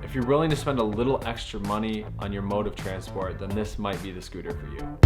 If you're willing to spend a little extra money on your mode of transport, then this might be the scooter for you.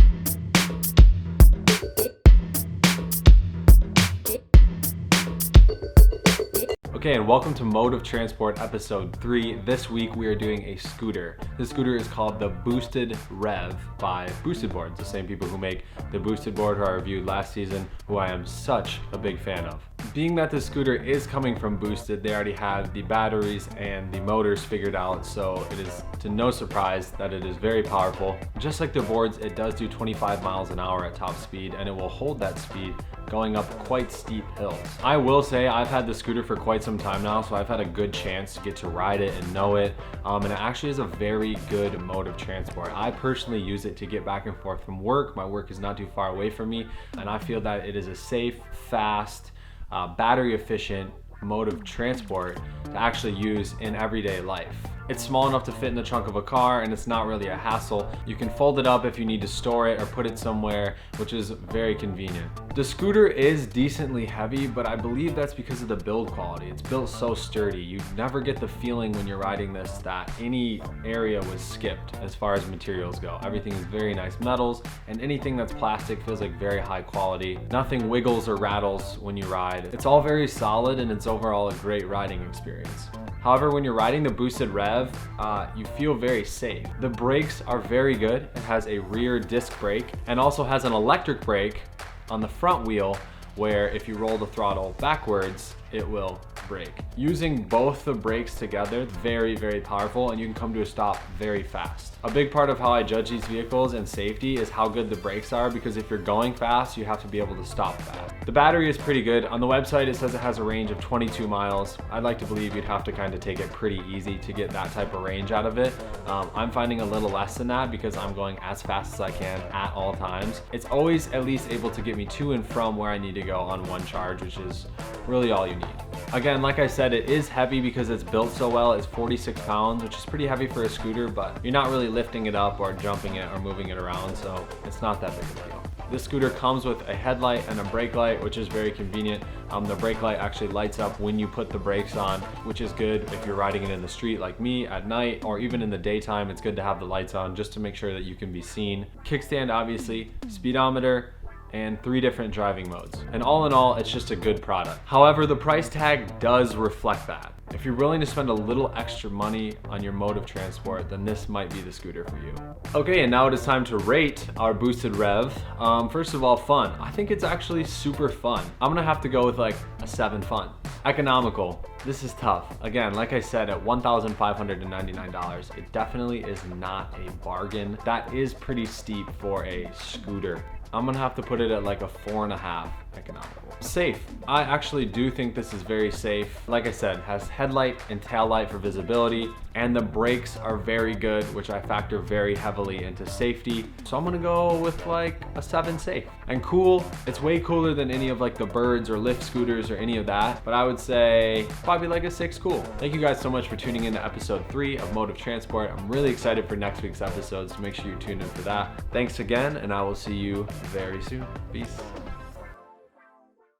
Okay, and welcome to Mode of Transport episode 3. This week we are doing a scooter. This scooter is called the Boosted Rev by Boosted Boards, the same people who make the Boosted Board who I reviewed last season, who I am such a big fan of. Being that this scooter is coming from Boosted, they already have the batteries and the motors figured out, so it is to no surprise that it is very powerful. Just like the boards, it does do 25 miles an hour at top speed, and it will hold that speed going up quite steep hills. I will say I've had the scooter for quite some time now, so I've had a good chance to get to ride it and know it, and it actually is a very good mode of transport. I personally use it to get back and forth from work. My work is not too far away from me, and I feel that it is a safe, fast, battery efficient mode of transport to actually use in everyday life. It's small enough to fit in the trunk of a car, and it's not really a hassle. You can fold it up if you need to store it or put it somewhere, which is very convenient. The scooter is decently heavy, but I believe that's because of the build quality. It's built so sturdy. You never get the feeling when you're riding this that any area was skipped as far as materials go. Everything is very nice metals, and anything that's plastic feels like very high quality. Nothing wiggles or rattles when you ride. It's all very solid, and it's overall a great riding experience. However, when you're riding the Boosted Rev, you feel very safe. The brakes are very good. It has a rear disc brake and also has an electric brake on the front wheel where if you roll the throttle backwards, it will brake. Using both the brakes together, very, very powerful, and you can come to a stop very fast. A big part of how I judge these vehicles and safety is how good the brakes are, because if you're going fast, you have to be able to stop fast. The battery is pretty good. On the website, it says it has a range of 22 miles. I'd like to believe you'd have to kind of take it pretty easy to get that type of range out of it. I'm finding a little less than that because I'm going as fast as I can at all times. It's always at least able to get me to and from where I need to go on one charge, which is really all you need. Again, like I said, it is heavy because it's built so well. It's 46 pounds, which is pretty heavy for a scooter, but you're not really lifting it up or jumping it or moving it around, so it's not that big of a deal. This scooter comes with a headlight and a brake light, which is very convenient. The brake light actually lights up when you put the brakes on, which is good if you're riding it in the street like me at night, or even in the daytime. It's good to have the lights on just to make sure that you can be seen. Kickstand, obviously, speedometer, and 3 different driving modes. And all in all, it's just a good product. However, the price tag does reflect that. If you're willing to spend a little extra money on your mode of transport, then this might be the scooter for you. Okay, and now it is time to rate our Boosted Rev. First of all, fun. I think it's actually super fun. I'm gonna have to go with like a 7 fun. Economical. This is tough. Again, like I said, at $1,599, it definitely is not a bargain. That is pretty steep for a scooter. I'm gonna have to put it at like a 4.5 economical. Safe. I actually do think this is very safe. Like I said, has headlight and tail light for visibility, and the brakes are very good, which I factor very heavily into safety. So I'm gonna go with like a 7 safe. And cool, it's way cooler than any of like the Birds or Lyft scooters or any of that, but I would say probably like a 6 cool. Thank you guys so much for tuning in to episode 3 of Mode of Transport. I'm really excited for next week's episodes, so make sure you tune in for that. Thanks again, and I will see you very soon. Peace.